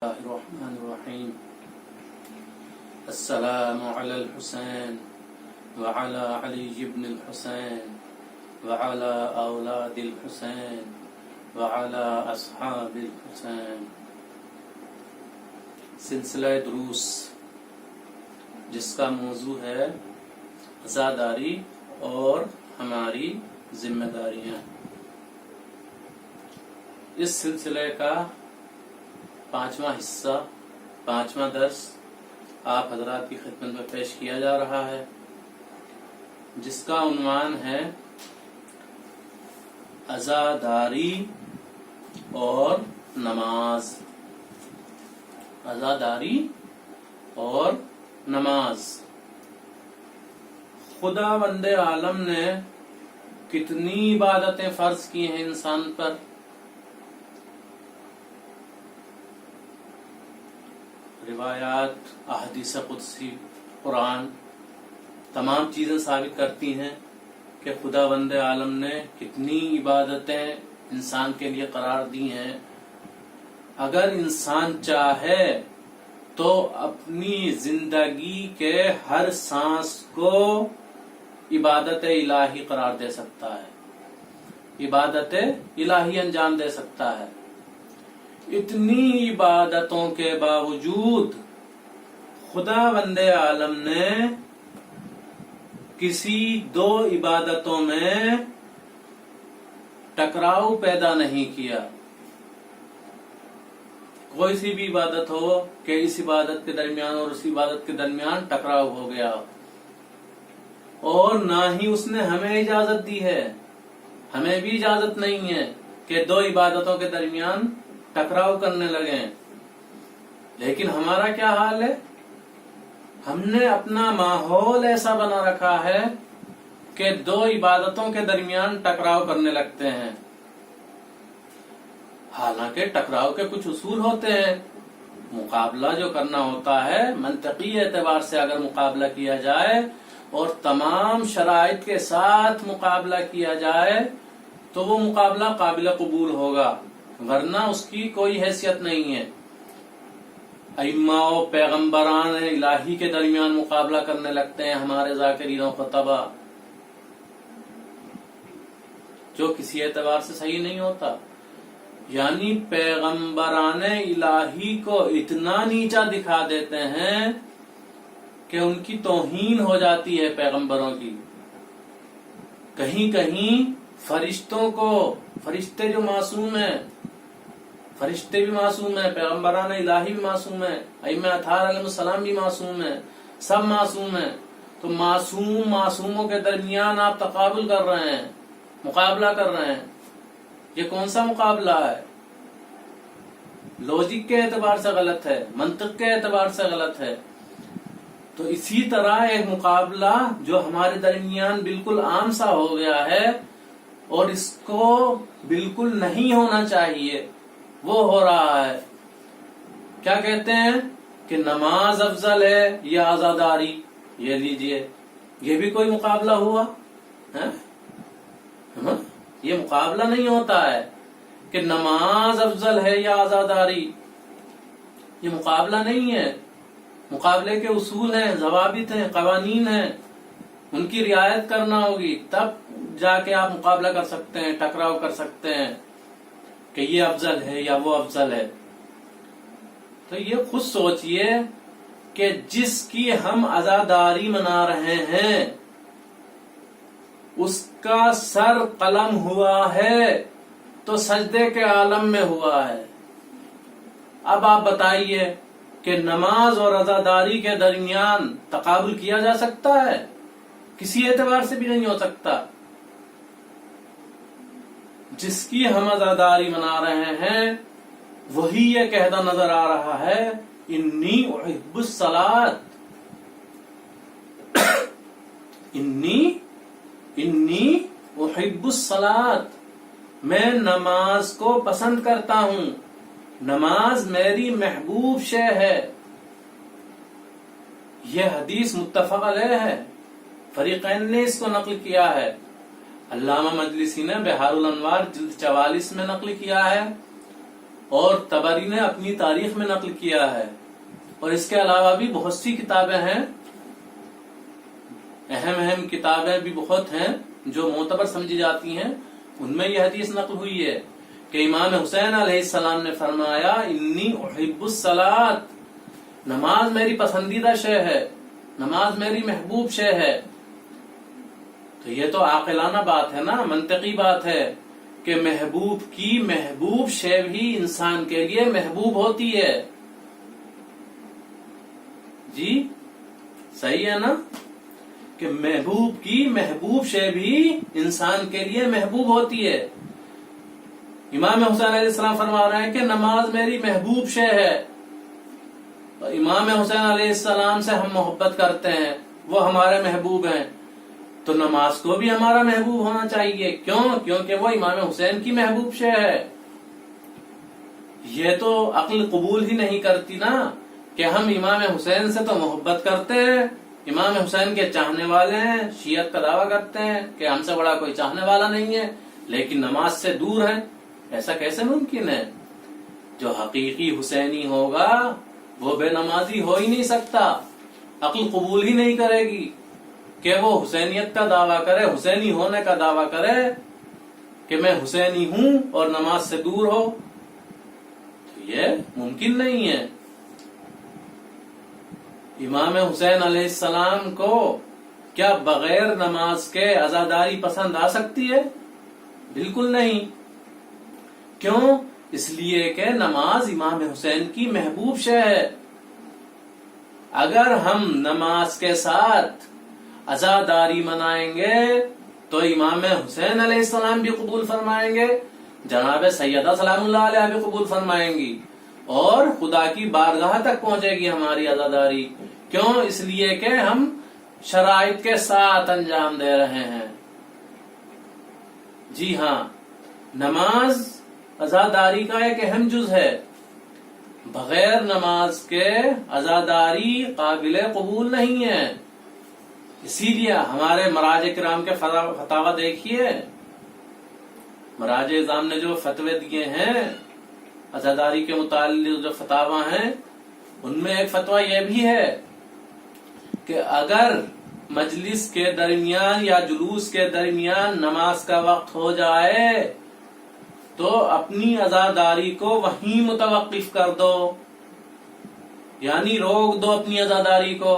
الله الرحمن الرحيم. السلام على الحسين وعلى علي بن الحسين وعلى أولاد الحسين وعلى أصحاب الحسين. سلسلہ دروس جس کا موضوع ہے عزاداری اور ہماری ذمہ داریاں. اس سلسلے کا پانچواں حصہ، پانچواں درس آپ حضرات کی خدمت میں پیش کیا جا رہا ہے، جس کا عنوان ہے عزاداری اور نماز. عزاداری اور نماز. خداوند عالم نے کتنی عبادتیں فرض کی ہیں انسان پر. روایات، احادیث قدسی، قرآن، تمام چیزیں ثابت کرتی ہیں کہ خداوند عالم نے کتنی عبادتیں انسان کے لیے قرار دی ہیں. اگر انسان چاہے تو اپنی زندگی کے ہر سانس کو عبادت الہی قرار دے سکتا ہے، عبادت الہی انجام دے سکتا ہے. اتنی عبادتوں کے باوجود خداوند عالم نے کسی دو عبادتوں میں ٹکراؤ پیدا نہیں کیا. کوئی سی بھی عبادت ہو کہ اس عبادت کے درمیان اور اس عبادت کے درمیان ٹکراؤ ہو گیا، اور نہ ہی اس نے ہمیں اجازت دی ہے. ہمیں بھی اجازت نہیں ہے کہ دو عبادتوں کے درمیان ٹکراؤ کرنے لگے. لیکن ہمارا کیا حال ہے؟ ہم نے اپنا ماحول ایسا بنا رکھا ہے کہ دو عبادتوں کے درمیان ٹکراؤ کرنے لگتے ہیں. حالانکہ ٹکراؤ کے کچھ اصول ہوتے ہیں. مقابلہ جو کرنا ہوتا ہے، منطقی اعتبار سے اگر مقابلہ کیا جائے اور تمام شرائط کے ساتھ مقابلہ کیا جائے تو وہ مقابلہ قابل قبول ہوگا، ورنہ اس کی کوئی حیثیت نہیں ہے. ائمہ و پیغمبران الہی کے درمیان مقابلہ کرنے لگتے ہیں ہمارے ذاکرین و خطبہ، جو کسی اعتبار سے صحیح نہیں ہوتا. یعنی پیغمبران الہی کو اتنا نیچا دکھا دیتے ہیں کہ ان کی توہین ہو جاتی ہے پیغمبروں کی. کہیں کہیں فرشتوں کو، فرشتے جو معصوم ہیں، فرشتے بھی معصوم ہیں، پیغمبران الہی بھی معصوم ہیں، ائمہ اطہار علیہ السلام بھی معصوم ہیں، سب معصوم ہیں. تو معصوموں کے درمیان آپ تقابل کر رہے ہیں، مقابلہ کر رہے ہیں. یہ کون سا مقابلہ ہے؟ لوجک کے اعتبار سے غلط ہے، منطق کے اعتبار سے غلط ہے. تو اسی طرح ایک مقابلہ جو ہمارے درمیان بالکل عام سا ہو گیا ہے اور اس کو بالکل نہیں ہونا چاہیے، وہ ہو رہا ہے. کیا کہتے ہیں کہ نماز افضل ہے یا عزاداری؟ یہ لیجئے، یہ بھی کوئی مقابلہ ہوا؟ یہ مقابلہ نہیں ہوتا ہے کہ نماز افضل ہے یا عزاداری. یہ مقابلہ نہیں ہے. مقابلے کے اصول ہیں، ضوابط ہیں، قوانین ہیں، ان کی رعایت کرنا ہوگی، تب جا کے آپ مقابلہ کر سکتے ہیں، ٹکراؤ کر سکتے ہیں کہ یہ افضل ہے یا وہ افضل ہے. تو یہ خود سوچئے کہ جس کی ہم عزاداری منا رہے ہیں اس کا سر قلم ہوا ہے تو سجدے کے عالم میں ہوا ہے. اب آپ بتائیے کہ نماز اور عزاداری کے درمیان تقابل کیا جا سکتا ہے؟ کسی اعتبار سے بھی نہیں ہو سکتا. جس کی ہم عزاداری منا رہے ہیں وہی یہ کہتا نظر آ رہا ہے انی احب الصلاۃ، انی احب الصلاۃ، میں نماز کو پسند کرتا ہوں، نماز میری محبوب شے ہے. یہ حدیث متفق علیہ ہے، فریقین نے اس کو نقل کیا ہے. علامہ مجلسی نے بحار الانوار جلد 44 میں نقل کیا ہے، اور تبری نے اپنی تاریخ میں نقل کیا ہے، اور اس کے علاوہ بھی بہت سی کتابیں ہیں، اہم کتابیں بھی بہت ہیں جو معتبر سمجھی جاتی ہیں، ان میں یہ حدیث نقل ہوئی ہے کہ امام حسین علیہ السلام نے فرمایا انی احب الصلاۃ، نماز میری پسندیدہ شے ہے، نماز میری محبوب شے ہے۔ تو یہ تو عاقلانہ بات ہے نا، منطقی بات ہے کہ محبوب کی محبوب شے بھی انسان کے لیے محبوب ہوتی ہے۔ جی صحیح ہے نا، کہ محبوب کی محبوب شے بھی انسان کے لیے محبوب ہوتی ہے۔ امام حسین علیہ السلام فرما رہے ہیں کہ نماز میری محبوب شے ہے، اور امام حسین علیہ السلام سے ہم محبت کرتے ہیں، وہ ہمارے محبوب ہیں، تو نماز کو بھی ہمارا محبوب ہونا چاہیے۔ کیوں؟ کیونکہ وہ امام حسین کی محبوب شے ہے۔ یہ تو عقل قبول ہی نہیں کرتی نا کہ ہم امام حسین سے تو محبت کرتے ہیں، امام حسین کے چاہنے والے ہیں، شیعت کا دعویٰ کرتے ہیں کہ ہم سے بڑا کوئی چاہنے والا نہیں ہے، لیکن نماز سے دور ہیں۔ ایسا کیسے ممکن ہے؟ جو حقیقی حسینی ہوگا وہ بے نمازی ہو ہی نہیں سکتا، عقل قبول ہی نہیں کرے گی کہ وہ حسینیت کا دعویٰ کرے، حسینی ہونے کا دعویٰ کرے کہ میں حسینی ہوں اور نماز سے دور ہو، تو یہ ممکن نہیں ہے۔ امام حسین علیہ السلام کو کیا بغیر نماز کے عزاداری پسند آ سکتی ہے؟ بالکل نہیں۔ کیوں؟ اس لیے کہ نماز امام حسین کی محبوب شے ہے۔ اگر ہم نماز کے ساتھ عزاداری منائیں گے تو امام حسین علیہ السلام بھی قبول فرمائیں گے، جناب سیدہ سلام اللہ علیہ بھی قبول فرمائیں گی، اور خدا کی بارگاہ تک پہنچے گی ہماری عزاداری۔ کیوں؟ اس لیے کہ ہم شرائط کے ساتھ انجام دے رہے ہیں۔ جی ہاں، نماز عزاداری کا ایک اہم جز ہے، بغیر نماز کے عزاداری قابل قبول نہیں ہے۔ اسی لیے ہمارے مراجع کرام کے فتاوی دیکھیے، مراجع اعظام نے جو فتوے دیے ہیں عزاداری کے متعلق، جو فتاوی ہیں، ان میں ایک فتویٰ یہ بھی ہے کہ اگر مجلس کے درمیان یا جلوس کے درمیان نماز کا وقت ہو جائے تو اپنی عزاداری کو وہیں متوقف کر دو، یعنی روک دو اپنی عزاداری کو،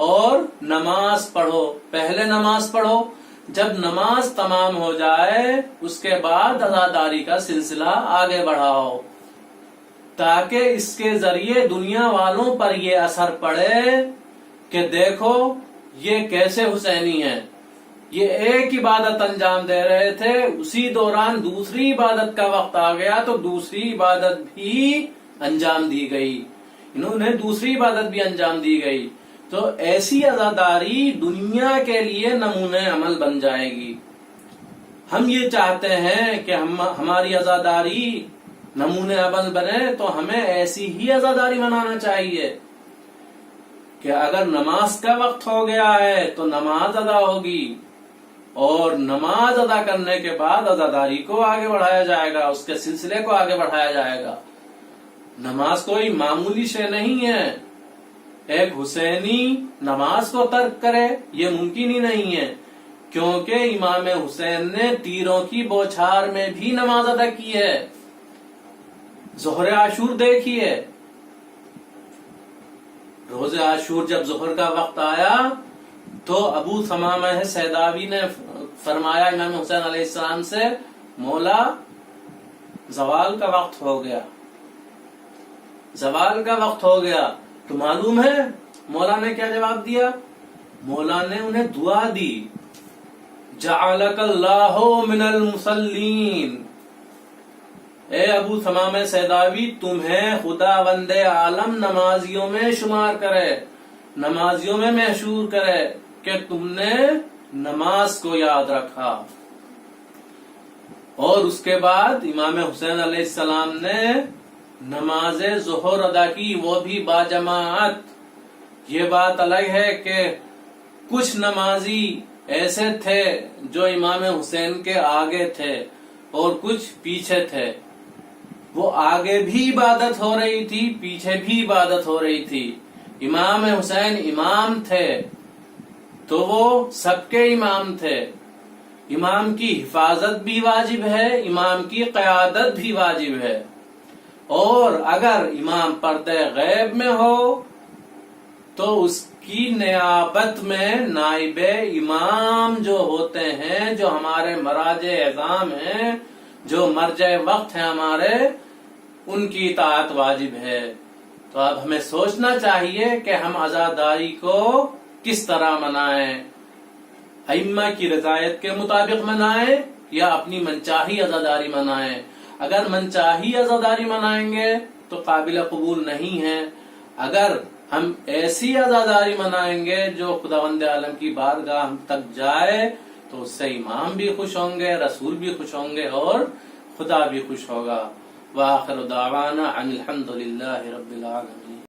اور نماز پڑھو، پہلے نماز پڑھو، جب نماز تمام ہو جائے اس کے بعد عزاداری کا سلسلہ آگے بڑھاؤ، تاکہ اس کے ذریعے دنیا والوں پر یہ اثر پڑے کہ دیکھو یہ کیسے حسینی ہیں، یہ ایک عبادت انجام دے رہے تھے، اسی دوران دوسری عبادت کا وقت آ گیا تو دوسری عبادت بھی انجام دی گئی، انہوں نے دوسری عبادت بھی انجام دی گئی، تو ایسی عزاداری دنیا کے لیے نمونہ عمل بن جائے گی۔ ہم یہ چاہتے ہیں کہ ہماری عزاداری نمونہ عمل بنے، تو ہمیں ایسی ہی عزاداری منانا چاہیے کہ اگر نماز کا وقت ہو گیا ہے تو نماز ادا ہوگی، اور نماز ادا کرنے کے بعد عزاداری کو آگے بڑھایا جائے گا، اس کے سلسلے کو آگے بڑھایا جائے گا۔ نماز کوئی معمولی شے نہیں ہے، ایک حسینی نماز کو ترک کرے یہ ممکن ہی نہیں ہے، کیونکہ امام حسین نے تیروں کی بوچھار میں بھی نماز ادا کی ہے۔ ظہر عاشور دیکھیے، روز عاشور جب ظہر کا وقت آیا تو ابو ثمامہ سیداوی نے فرمایا امام حسین علیہ السلام سے، مولا زوال کا وقت ہو گیا، زوال کا وقت ہو گیا۔ تو معلوم ہے مولا نے کیا جواب دیا؟ مولا نے انہیں دعا دی، جعلک اللہ من المصلین، اے ابو ثمامہ سیداوی تمہیں خداوند عالم نمازیوں میں شمار کرے، نمازیوں میں محشور کرے کہ تم نے نماز کو یاد رکھا۔ اور اس کے بعد امام حسین علیہ السلام نے نماز ظہر ادا کی، وہ بھی باجماعت۔ یہ بات الگ ہے کہ کچھ نمازی ایسے تھے جو امام حسین کے آگے تھے اور کچھ پیچھے تھے، وہ آگے بھی عبادت ہو رہی تھی، پیچھے بھی عبادت ہو رہی تھی۔ امام حسین امام تھے تو وہ سب کے امام تھے۔ امام کی حفاظت بھی واجب ہے، امام کی قیادت بھی واجب ہے، اور اگر امام پردہ غیب میں ہو تو اس کی نیابت میں نائب امام جو ہوتے ہیں، جو ہمارے مراجع اعظام ہیں، جو مرجع وقت ہیں ہمارے، ان کی اطاعت واجب ہے۔ تو اب ہمیں سوچنا چاہیے کہ ہم عزاداری کو کس طرح منائیں، ائمہ کی رضایت کے مطابق منائیں یا اپنی منچاہی عزاداری منائیں۔ اگر منچاہی عزاداری منائیں گے تو قابل قبول نہیں ہے، اگر ہم ایسی عزاداری منائیں گے جو خداوند عالم کی بارگاہ تک جائے تو اس سے امام بھی خوش ہوں گے، رسول بھی خوش ہوں گے اور خدا بھی خوش ہوگا۔ وآخر دعوانا ان الحمد للہ رب العالمین۔